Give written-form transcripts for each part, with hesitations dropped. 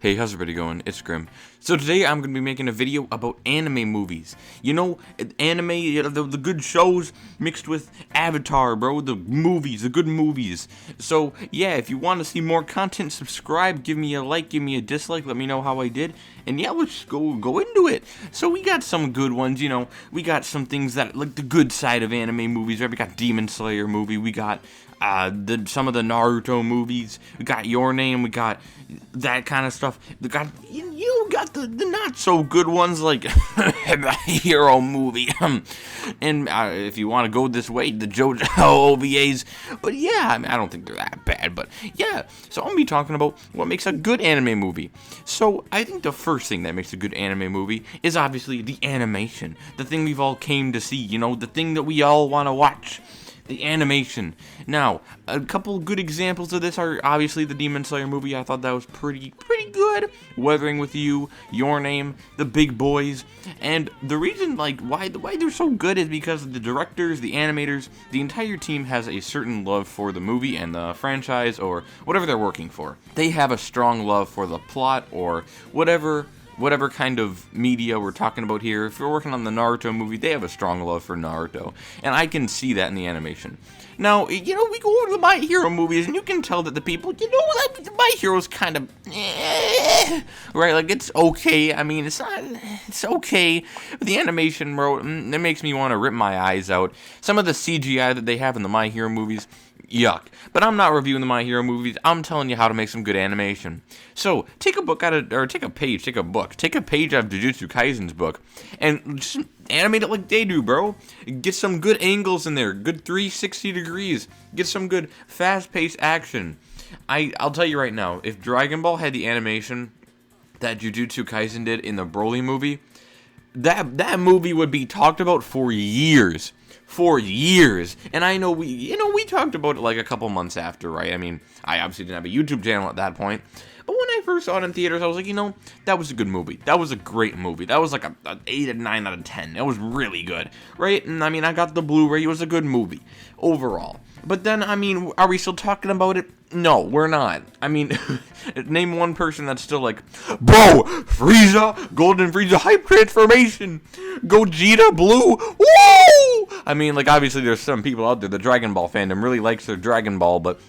Hey, how's everybody going? It's Grim. So today I'm going to be making a video about anime movies. You know, anime, the good shows mixed with Avatar, bro. The movies, the good movies. So, yeah, if you want to see more content, subscribe, give me a like, give me a dislike, let me know how I did. And yeah, let's go into it. So we got some good ones, you know. We got some things that, like the good side of anime movies, right? We got Demon Slayer movie, we got some of the Naruto movies, we got Your Name, we got that kind of stuff. We got you got the not so good ones like the Hero movie, and if you want to go this way, the JoJo OVAs. But yeah, I mean, I don't think they're that bad. But yeah, so I'm gonna be talking about what makes a good anime movie. So I think the first thing that makes a good anime movie is obviously the animation, the thing we've all came to see. You know, the thing that we all want to watch. The animation. Now, a couple good examples of this are obviously the Demon Slayer movie. I thought that was pretty good. Weathering with You, Your Name, The Big Boys, and the reason why they're so good is because the directors, the animators, the entire team has a certain love for the movie and the franchise or whatever they're working for. They have a strong love for the plot or whatever kind of media we're talking about here. If you're working on the Naruto movie, they have a strong love for Naruto, and I can see that in the animation. Now, you know, we go over to the My Hero movies, and you can tell that the people, you know, that My Hero's kind of, right, like, it's okay. I mean, it's okay. But the animation, bro, it makes me want to rip my eyes out. Some of the CGI that they have in the My Hero movies, yuck. But I'm not reviewing the My Hero movies. I'm telling you how to make some good animation. So, take a page out of Jujutsu Kaisen's book, and just animate it like they do, bro. Get some good angles in there, good 360 degrees. Get some good fast-paced action. I'll tell you right now, if Dragon Ball had the animation that Jujutsu Kaisen did in the Broly movie, that movie would be talked about for years. And I know we talked about it like a couple months after, right? I mean, I obviously didn't have a YouTube channel at that point, but when I first saw it in theaters, I was like, you know, that was a good movie. That was a great movie. That was like an 8 or 9 out of 10. It was really good, right? And I mean, I got the Blu-ray. It was a good movie overall. But then, I mean, are we still talking about it? No, we're not. I mean, name one person that's still like, bro, Frieza, Golden Frieza hype transformation, Gogeta Blue, woo! I mean, like, obviously there's some people out there, the Dragon Ball fandom really likes their Dragon Ball, but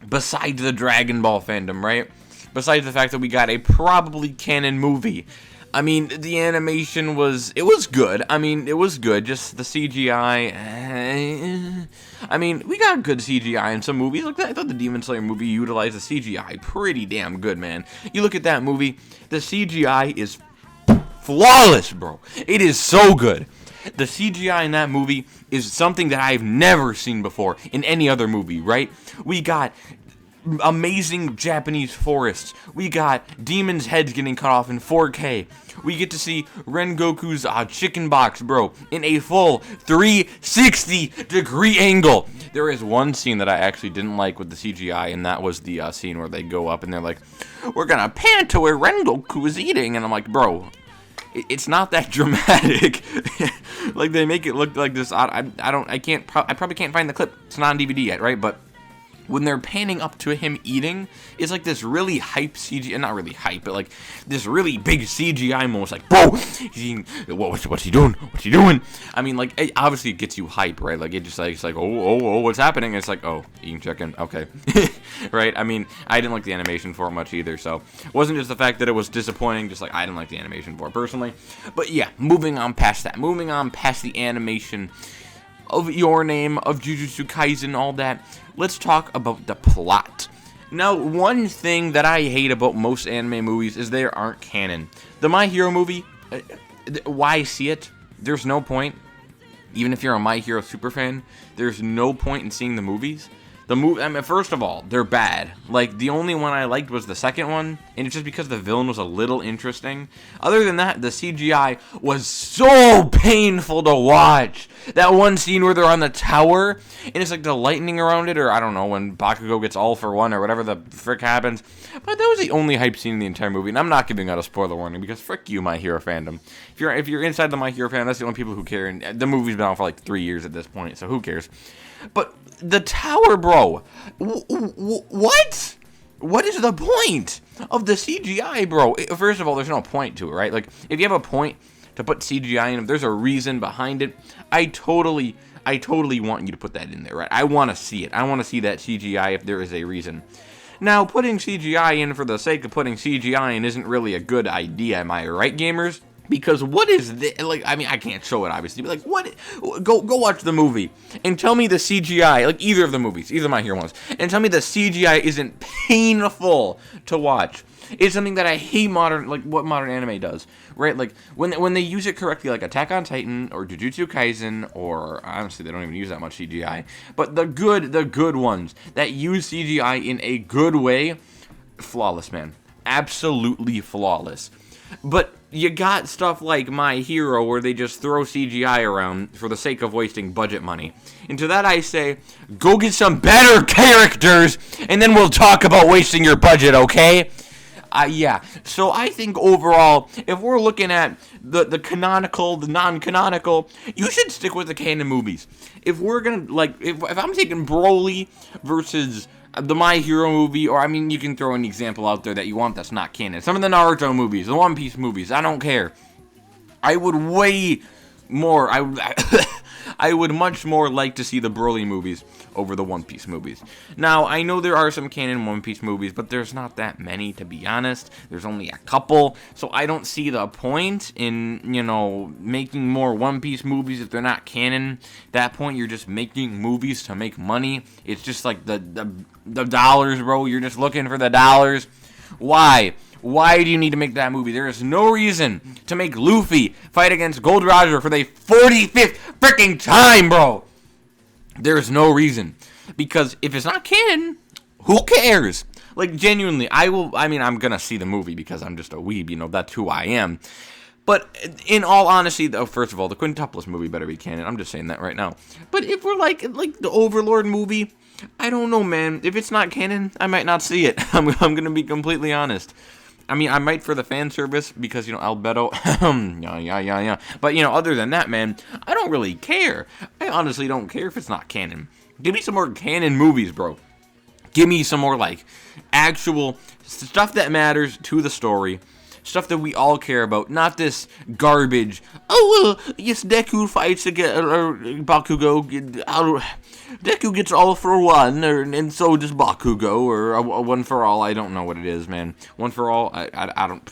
besides the Dragon Ball fandom, right? Besides the fact that we got a probably canon movie, I mean, the animation was good. I mean, it was good. Just the CGI. I mean, we got good CGI in some movies. Like I thought the Demon Slayer movie utilized the CGI pretty damn good, man. You look at that movie, the CGI is flawless, bro. It is so good. The CGI in that movie is something that I've never seen before in any other movie, right? We got amazing Japanese forests. We got demons' heads getting cut off in 4K. We get to see Rengoku's chicken box, bro, in a full 360-degree angle. There is one scene that I actually didn't like with the CGI, and that was the scene where they go up and they're like, we're gonna pan to where Rengoku is eating, and I'm like, bro, it's not that dramatic. Like, they make it look like this. I probably can't find the clip. It's not on DVD yet, right? But when they're panning up to him eating, it's like this really hype CGI, not really hype, but like this really big CGI moment, like, bro, he's eating, what's he doing? What's he doing? I mean, like, obviously it gets you hype, right? Like, it just like, it's like, oh, what's happening? And it's like, oh, eating chicken, okay. Right? I mean, I didn't like the animation for it much either, so it wasn't just the fact that it was disappointing, just like, I didn't like the animation for it personally. But yeah, moving on past the animation of Your Name, of Jujutsu Kaisen, all that, let's talk about the plot. Now, one thing that I hate about most anime movies is they aren't canon. The My Hero movie, why see it? There's no point. Even if you're a My Hero superfan, there's no point in seeing the movies. I mean, first of all, they're bad. Like, the only one I liked was the second one, and it's just because the villain was a little interesting. Other than that, the CGI was so painful to watch. That one scene where they're on the tower, and it's like the lightning around it, or I don't know, when Bakugo gets all for one, or whatever the frick happens. But that was the only hype scene in the entire movie, and I'm not giving out a spoiler warning, because frick you, My Hero fandom. If you're inside the My Hero fandom, that's the only people who care, and the movie's been out for like 3 years at this point, so who cares? But the tower, bro. What? what is the point of the CGI, bro? First of all, there's no point to it, right? Like, if you have a point to put CGI in, if there's a reason behind it, I totally want you to put that in there, right? I want to see it. I want to see that CGI if there is a reason. Now, putting CGI in for the sake of putting CGI in isn't really a good idea, am I right, gamers? Because what is this? Like, I mean, I can't show it, obviously, but like, what? Go watch the movie and tell me the CGI, like either of the movies, either of my hero ones, and tell me the CGI isn't painful to watch. It's something that I hate what modern anime does, right? Like, when they use it correctly, like Attack on Titan or Jujutsu Kaisen, or honestly, they don't even use that much CGI, but the good ones that use CGI in a good way, flawless, man. Absolutely flawless. But you got stuff like My Hero where they just throw CGI around for the sake of wasting budget money. And to that I say, go get some better characters, and then we'll talk about wasting your budget, okay? Yeah, so I think overall, if we're looking at the canonical, the non-canonical, you should stick with the canon movies. If we're gonna, like, if I'm taking Broly versus the My Hero movie, or I mean, you can throw an example out there that you want that's not canon. Some of the Naruto movies, the One Piece movies, I don't care. I would way more, I would much more like to see the Broly movies over the One Piece movies. Now, I know there are some canon One Piece movies, but there's not that many, to be honest. There's only a couple, so I don't see the point in, you know, making more One Piece movies if they're not canon. At that point, you're just making movies to make money. It's just like the dollars, bro. You're just looking for the dollars. Why? Why do you need to make that movie? There is no reason to make Luffy fight against Gold Roger for the 45th freaking time, bro. There is no reason. Because if it's not canon, who cares? Like, genuinely, I'm gonna see the movie because I'm just a weeb, you know, that's who I am. But in all honesty, though, first of all, the Quintuplets movie better be canon. I'm just saying that right now. But if we're like the Overlord movie, I don't know, man. If it's not canon, I might not see it. I'm gonna be completely honest. I mean, I might for the fan service because, you know, Albedo, yeah. But, you know, other than that, man, I don't really care. I honestly don't care if it's not canon. Give me some more canon movies, bro. Give me some more, like, actual stuff that matters to the story. Stuff that we all care about, not this garbage. Oh, well, yes, Deku fights again, or Bakugo. Deku gets all for one, and so does Bakugo, or a one for all. I don't know what it is, man. One for all, I don't,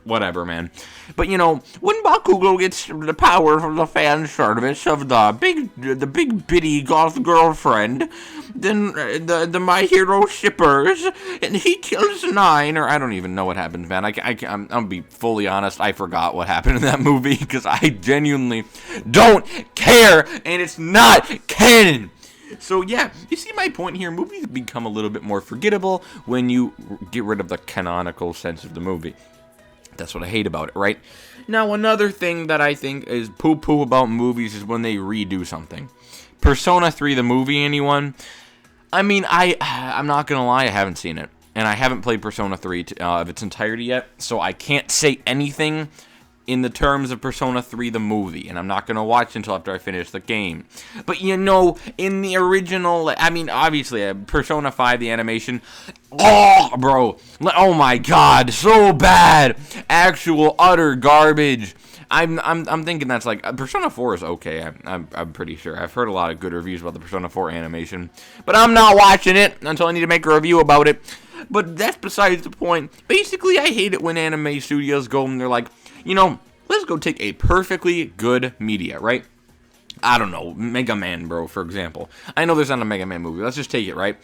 whatever, man. But, you know, when Bakugo gets the power from the fan service of the big bitty goth girlfriend, then the My Hero shippers, and he kills 9, or I don't even know what happens, man. I'm gonna be fully honest, I forgot what happened in that movie, because I genuinely don't care, and it's not canon. So yeah, you see my point here, movies become a little bit more forgettable when you get rid of the canonical sense of the movie. That's what I hate about it, right? Now, another thing that I think is poo-poo about movies is when they redo something. Persona 3, the movie, anyone? I mean, I'm not gonna lie, I haven't seen it. And I haven't played Persona 3 of its entirety yet, so I can't say anything in the terms of Persona 3 the movie, and I'm not going to watch until after I finish the game. But, you know, in the original, I mean, obviously, Persona 5, the animation, oh, bro, oh my god, so bad, actual utter garbage. I'm thinking that's like, Persona 4 is okay, I'm pretty sure. I've heard a lot of good reviews about the Persona 4 animation, but I'm not watching it until I need to make a review about it. But that's besides the point. Basically, I hate it when anime studios go and they're like, you know, let's go take a perfectly good media, right? I don't know, Mega Man, bro, for example. I know there's not a Mega Man movie. Let's just take it, right?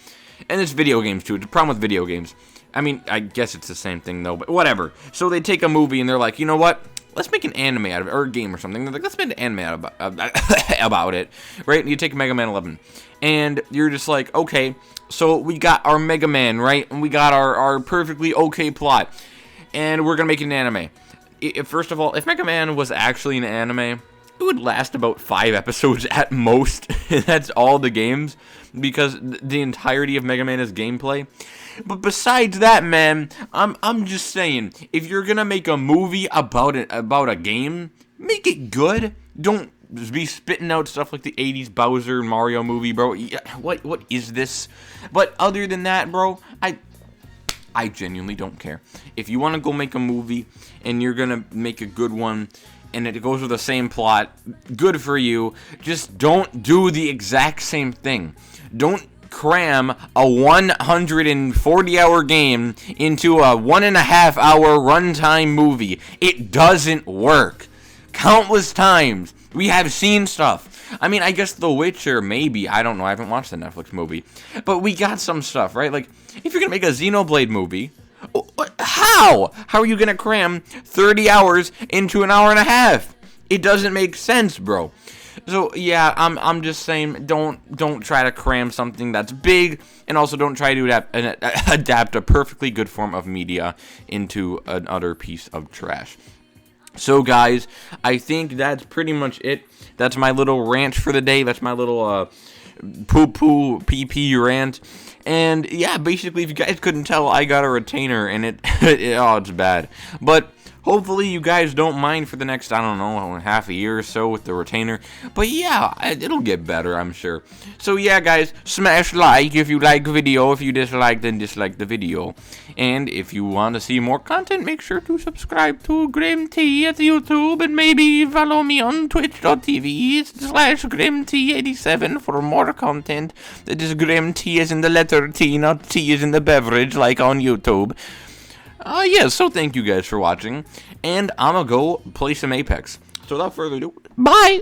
And it's video games, too. The problem with video games, I mean, I guess it's the same thing, though, but whatever. So they take a movie and they're like, you know what? Let's make an anime out of it, or a game or something. They're like, let's make an anime out about it, right? And you take Mega Man 11, and you're just like, okay, so we got our Mega Man, right? And we got our perfectly okay plot, and we're gonna make an anime. First of all, if Mega Man was actually an anime, it would last about 5 episodes at most. That's all the games, because the entirety of Mega Man is gameplay. But besides that, man, I'm just saying, if you're gonna make a movie about a game, make it good. Don't be spitting out stuff like the 80s Bowser and Mario movie, bro. What is this? But other than that, bro, I genuinely don't care. If you want to go make a movie and you're going to make a good one and it goes with the same plot, good for you. Just don't do the exact same thing. Don't cram a 140-hour game into a 1.5-hour runtime movie. It doesn't work. Countless times we have seen stuff. I mean, I guess The Witcher, maybe. I don't know. I haven't watched the Netflix movie. But we got some stuff, right? Like, if you're going to make a Xenoblade movie, how? How are you going to cram 30 hours into an hour and a half? It doesn't make sense, bro. So, yeah, I'm just saying, don't try to cram something that's big, and also don't try to adapt a perfectly good form of media into an utter piece of trash. So, guys, I think that's pretty much it. That's my little rant for the day. That's my little poo-poo pee-pee rant. And, yeah, basically, if you guys couldn't tell, I got a retainer, and it's bad. But hopefully you guys don't mind for the next, I don't know, half a year or so with the retainer. But yeah, it'll get better, I'm sure. So yeah, guys, smash like if you like the video. If you dislike, then dislike the video. And if you want to see more content, make sure to subscribe to GrimT at YouTube. And maybe follow me on twitch.tv/GrimT87 for more content. That is GrimT as in the letter T, not T as in the beverage, like on YouTube. Yeah, so thank you guys for watching, and I'm gonna go play some Apex. So without further ado, bye!